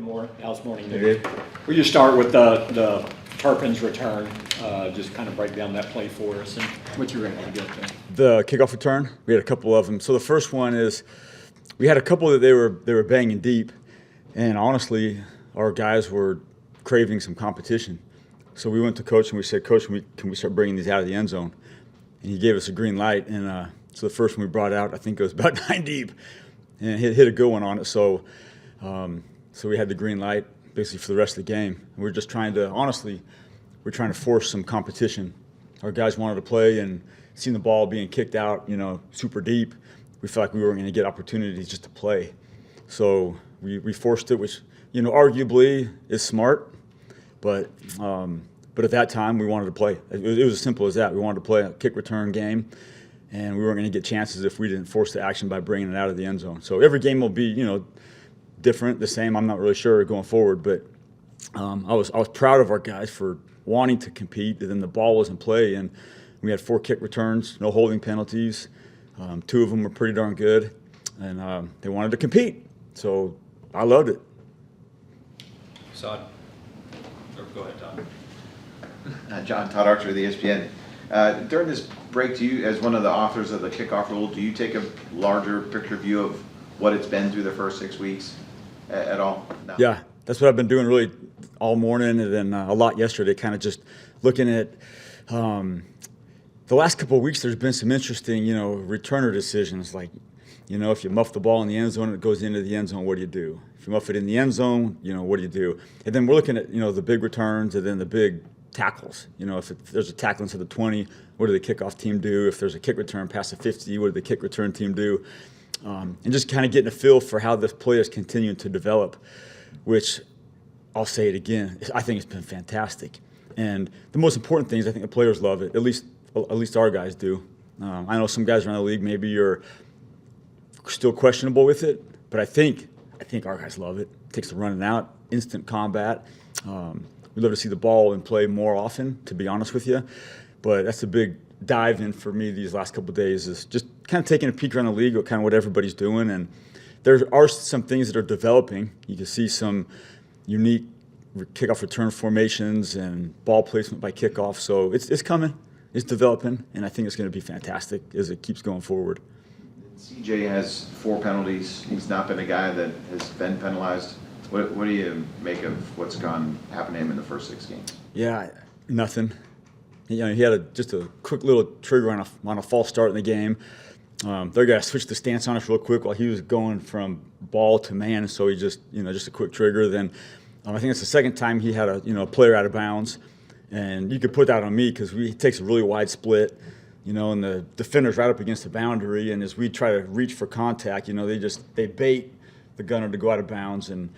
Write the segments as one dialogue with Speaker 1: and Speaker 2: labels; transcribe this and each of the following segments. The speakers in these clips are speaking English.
Speaker 1: more. How's morning, Dave? Will you start with the Turpin's return? Just kind of break down that play for us and what you were able to get there.
Speaker 2: The kickoff return, we had a couple of them. So the first one is we had a couple that they were banging deep, and honestly, our guys were craving some competition. So we went to Coach and we said, Coach, can we start bringing these out of the end zone? And he gave us a green light. And so the first one we brought out, I think it was about 9 deep, and hit a good one on it. So we had the green light basically for the rest of the game. And we're just trying to, honestly, we're trying to force some competition. Our guys wanted to play, and seeing the ball being kicked out, super deep, we felt like we were going to get opportunities just to play. So we forced it, which, arguably is smart, but at that time we wanted to play. It was as simple as that. We wanted to play a kick return game, and we weren't going to get chances if we didn't force the action by bringing it out of the end zone. So every game will be, different, the same. I'm not really sure going forward, but I was proud of our guys for wanting to compete. And then the ball was in play, and we had 4 kick returns, no holding penalties. 2 of them were pretty darn good, and they wanted to compete. So I loved it.
Speaker 3: Todd. Go ahead, Todd.
Speaker 4: John, Todd Archer of the ESPN. During this break, do you, as one of the authors of the kickoff rule, do you take a larger picture view of what it's been through the first 6 weeks at all? No.
Speaker 2: Yeah, that's what I've been doing really all morning, and then a lot yesterday, kind of just looking at the last couple of weeks. There's been some interesting, returner decisions, like, if you muff the ball in the end zone and it goes into the end zone, what do you do? If you muff it in the end zone, what do you do? And then we're looking at, the big returns and then the big tackles. If there's a tackle into the 20, what do the kickoff team do? If there's a kick return past the 50, what do the kick return team do? And just kind of getting a feel for how this play is continuing to develop, which I'll say it again, I think it's been fantastic. And the most important thing is I think the players love it, at least our guys do. I know some guys around the league, maybe you're still questionable with it, but I think our guys love it. It takes the running out, instant combat. We'd love to see the ball in play more often, to be honest with you. But that's a big dive in for me these last couple of days, is just kind of taking a peek around the league, kind of what everybody's doing. And there are some things that are developing. You can see some unique kickoff return formations and ball placement by kickoff. So it's coming, it's developing, and I think it's going to be fantastic as it keeps going forward.
Speaker 4: CJ has 4 penalties. He's not been a guy that has been penalized. What do you make of what's happened to him in the first 6 games?
Speaker 2: Yeah, nothing. He had just a quick little trigger on a false start in the game. Their guy switched the stance on us real quick while he was going from ball to man, so he just a quick trigger. Then I think it's the second time he had a player out of bounds, and you could put that on me because he takes a really wide split. And the defender's right up against the boundary, and as we try to reach for contact, they bait the gunner to go out of bounds, and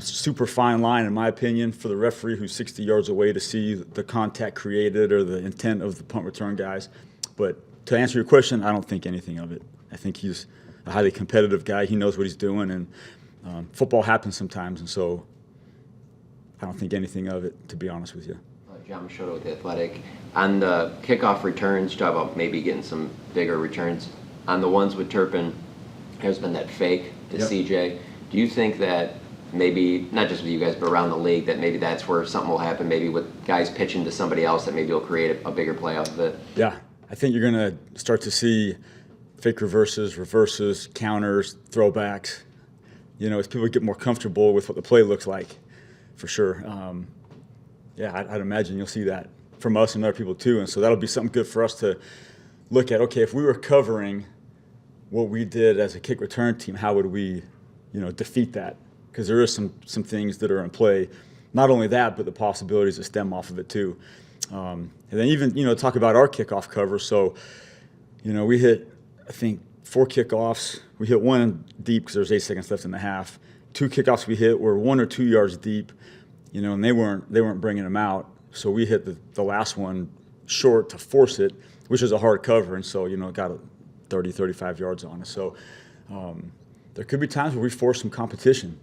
Speaker 2: super fine line, in my opinion, for the referee who's 60 yards away to see the contact created or the intent of the punt return guys. But to answer your question, I don't think anything of it. I think he's a highly competitive guy. He knows what he's doing, and football happens sometimes, and so I don't think anything of it, to be honest with you.
Speaker 5: John Machado with The Athletic. On the kickoff returns, you talk about maybe getting some bigger returns. On the ones with Turpin, there's been that fake to CJ. Do you think that maybe, not just with you guys, but around the league, that maybe that's where something will happen, maybe with guys pitching to somebody else, that maybe will create a bigger play out of it?
Speaker 2: Yeah, I think you're going to start to see fake reverses, counters, throwbacks, as people get more comfortable with what the play looks like, for sure. I'd imagine you'll see that from us and other people too, and so that'll be something good for us to look at. Okay, if we were covering what we did as a kick return team, how would we, defeat that? Because there is some things that are in play. Not only that, but the possibilities that stem off of it too. And then even, talk about our kickoff cover. So, we hit, I think, 4 kickoffs. We hit 1 deep because there's 8 seconds left in the half. 2 kickoffs we hit were 1 or 2 yards deep, and they weren't bringing them out. So we hit the last one short to force it, which is a hard cover, and so it got 30, 35 yards on us. So there could be times where we force some competition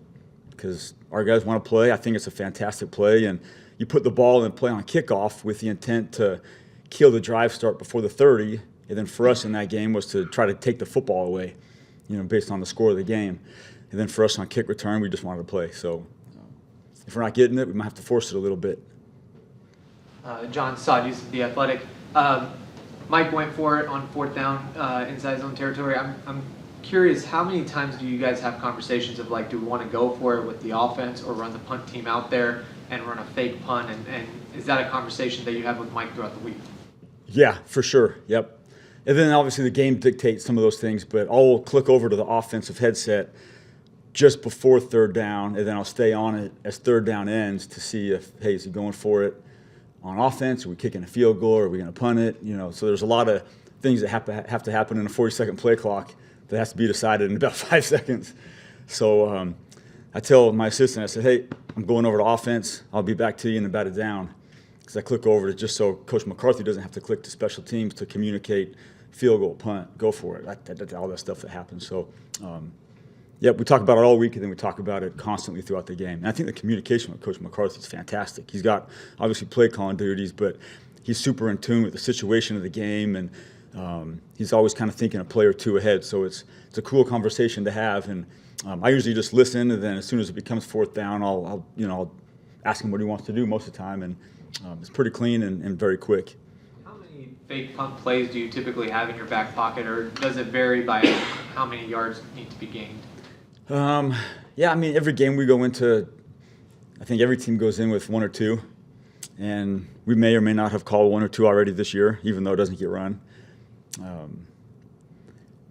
Speaker 2: because our guys want to play. I think it's a fantastic play, and you put the ball in play on kickoff with the intent to kill the drive start before the 30, and then for us in that game was to try to take the football away, based on the score of the game. And then for us on kick return, we just wanted to play. So if we're not getting it, we might have to force it a little bit.
Speaker 6: John Sodus, The Athletic. Mike went for it on 4th down inside zone territory. I'm curious, how many times do you guys have conversations of like, do we want to go for it with the offense or run the punt team out there and run a fake punt? And is that a conversation that you have with Mike throughout the week?
Speaker 2: Yeah, for sure. Yep. And then obviously the game dictates some of those things, but I'll click over to the offensive headset just before 3rd down, and then I'll stay on it as 3rd down ends to see if, hey, is he going for it on offense? Are we kicking a field goal? Are we going to punt it? So there's a lot of things that have to happen in a 40-second play clock that has to be decided in about 5 seconds. So I tell my assistant, I said, hey, I'm going over to offense. I'll be back to you in about a down. Because I click over to just so Coach McCarthy doesn't have to click to special teams to communicate field goal, punt, go for it, that's all that stuff that happens. So, we talk about it all week, and then we talk about it constantly throughout the game. And I think the communication with Coach McCarthy is fantastic. He's got, obviously, play calling duties, but he's super in tune with the situation of the game, and he's always kind of thinking a play or two ahead. So it's a cool conversation to have. And I usually just listen, and then as soon as it becomes 4th down, I'll ask him what he wants to do most of the time, and it's pretty clean and very quick.
Speaker 6: How many fake punt plays do you typically have in your back pocket, or does it vary by how many yards need to be gained?
Speaker 2: Every game we go into, I think every team goes in with 1 or 2, and we may or may not have called 1 or 2 already this year, even though it doesn't get run.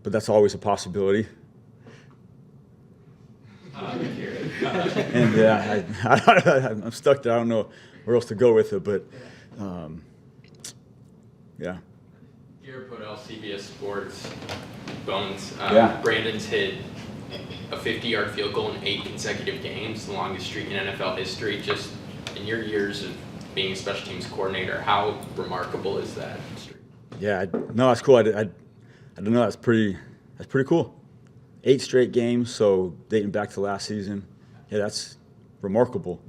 Speaker 2: But that's always a possibility. And I'm stuck there. I don't know where else to go with it, but yeah.
Speaker 7: Garrett Podell, CBS Sports, Bones.
Speaker 2: Yeah.
Speaker 7: Brandon's hit a 50-yard field goal in 8 consecutive games, the longest streak in NFL history. Just in your years of being a special teams coordinator, how remarkable is that streak?
Speaker 2: Yeah, no, that's cool. I don't know. That's pretty cool. 8 straight games, so dating back to last season. Yeah, that's remarkable.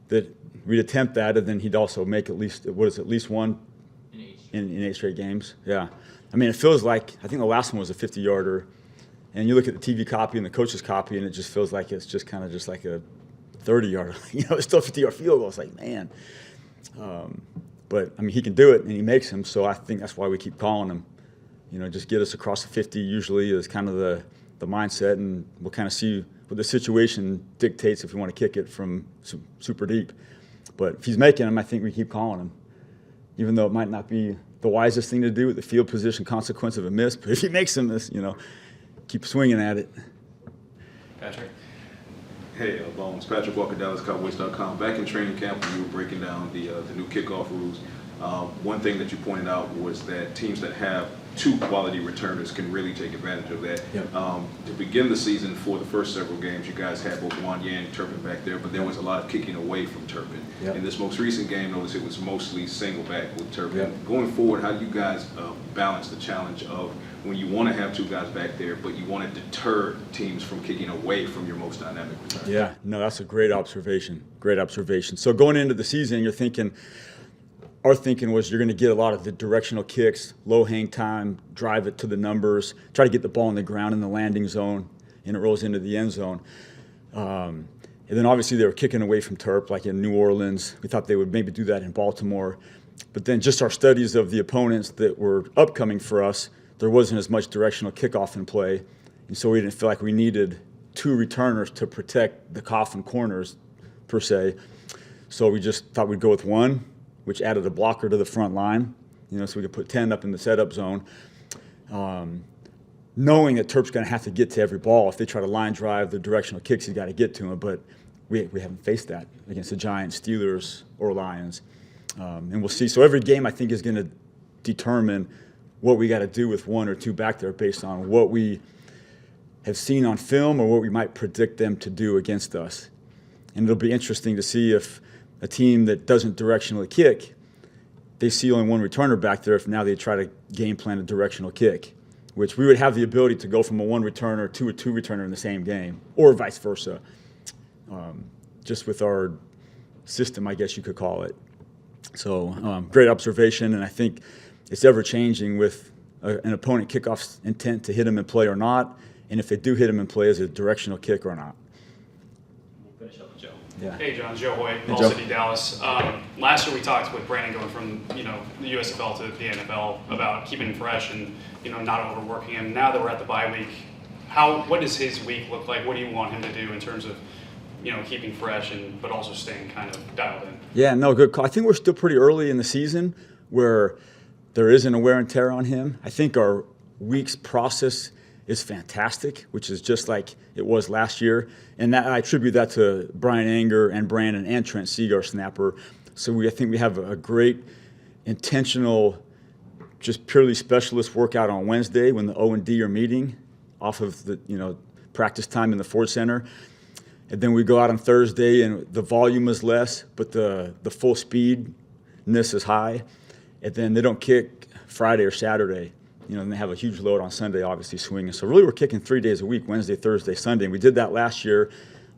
Speaker 2: That we'd attempt that, and then he'd also make at least one in 8 straight games. Yeah, it feels like, I think the last one was a 50-yarder, and you look at the TV copy and the coach's copy, and it just feels like it's just kind of just like a 30-yarder. It's still a 50-yard field goal. It's like, man. But he can do it, and he makes them. So I think that's why we keep calling him. Just get us across the 50 usually is kind of the mindset, and we'll kind of see what the situation dictates if we want to kick it from super deep. But if he's making them, I think we keep calling him, even though it might not be the wisest thing to do with the field position consequence of a miss. But if he makes them, keep swinging at it.
Speaker 7: Patrick.
Speaker 8: Hey, Bones. Patrick Walker, DallasCowboys.com. Back in training camp when you were breaking down the new kickoff rules, one thing that you pointed out was that teams that have 2 quality returners can really take advantage of that.
Speaker 2: Yep.
Speaker 8: To begin the season, for the first several games, you guys had both Wanya and Turpin back there, but there was a lot of kicking away from Turpin.
Speaker 2: Yep.
Speaker 8: In this most recent game, notice it was mostly single back with Turpin.
Speaker 2: Yep.
Speaker 8: Going forward, how do you guys balance the challenge of when you want to have 2 guys back there, but you want to deter teams from kicking away from your most dynamic returner?
Speaker 2: Yeah, no, that's a great observation. Great observation. So going into the season, our thinking was you're going to get a lot of the directional kicks, low hang time, drive it to the numbers, try to get the ball on the ground in the landing zone, and it rolls into the end zone. And then obviously they were kicking away from Terp, like in New Orleans. We thought they would maybe do that in Baltimore. But then just our studies of the opponents that were upcoming for us, there wasn't as much directional kickoff in play. And so we didn't feel like we needed 2 returners to protect the coffin corners, per se. So we just thought we'd go with 1, which added a blocker to the front line, so we could put 10 up in the setup zone, knowing that Terp's going to have to get to every ball. If they try to line drive the directional kicks, he's got to get to him. But we haven't faced that against the Giants, Steelers, or Lions. And we'll see. So every game, I think, is going to determine what we got to do with 1 or 2 back there based on what we have seen on film or what we might predict them to do against us. And it'll be interesting to see if a team that doesn't directionally kick, they see only 1 returner back there if now they try to game plan a directional kick, which we would have the ability to go from a 1 returner to a 2 returner in the same game, or vice versa, just with our system, I guess you could call it. So great observation, and I think it's ever-changing with an opponent kickoff's intent to hit him in play or not, and if they do hit him in play, is it a directional kick or not.
Speaker 3: finish up with Joe.
Speaker 2: Yeah.
Speaker 9: Hey, John, Joe Hoyt,
Speaker 2: Hey,
Speaker 9: Ball
Speaker 2: Joe.
Speaker 9: City, Dallas. Last year we talked with Brandon going from, the USFL to the NFL about keeping him fresh and, not overworking him. Now that we're at the bye week, what does his week look like? What do you want him to do in terms of, keeping fresh but also staying kind of dialed in?
Speaker 2: Yeah, no, good call. I think we're still pretty early in the season where there isn't a wear and tear on him. I think our week's process is fantastic, which is just like it was last year. And that, I attribute that to Brian Anger and Brandon and Trent Seager, our snapper. So I think we have a great intentional, just purely specialist workout on Wednesday when the O&D are meeting off of the practice time in the Ford Center. And then we go out on Thursday and the volume is less, but the full speedness is high. And then they don't kick Friday or Saturday. And they have a huge load on Sunday, obviously swinging. So really we're kicking 3 days a week, Wednesday, Thursday, Sunday. And we did that last year.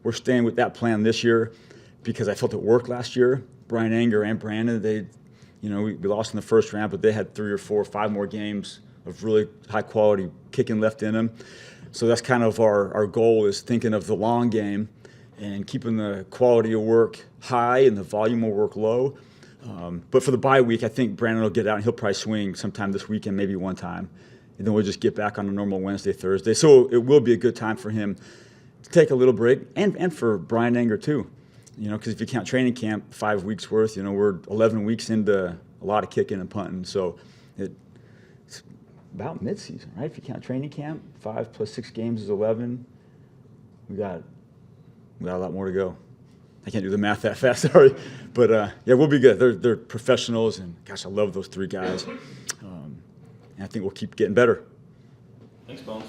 Speaker 2: We're staying with that plan this year because I felt it worked last year. Brian Anger and Brandon, we lost in the first round, but they had 3 or 4 or 5 more games of really high quality kicking left in them. So that's kind of our goal, is thinking of the long game and keeping the quality of work high and the volume of work low. But for the bye week, I think Brandon will get out and he'll probably swing sometime this weekend, maybe one time. And then we'll just get back on a normal Wednesday, Thursday. So it will be a good time for him to take a little break, and for Brian Anger too. Because if you count training camp, 5 weeks worth, we're 11 weeks into a lot of kicking and punting. So it's about midseason, right? If you count training camp, 5 plus 6 games is 11. We got a lot more to go. I can't do the math that fast, sorry. But yeah, we'll be good. They're professionals, and gosh, I love those 3 guys. And I think we'll keep getting better.
Speaker 3: Thanks, Bones.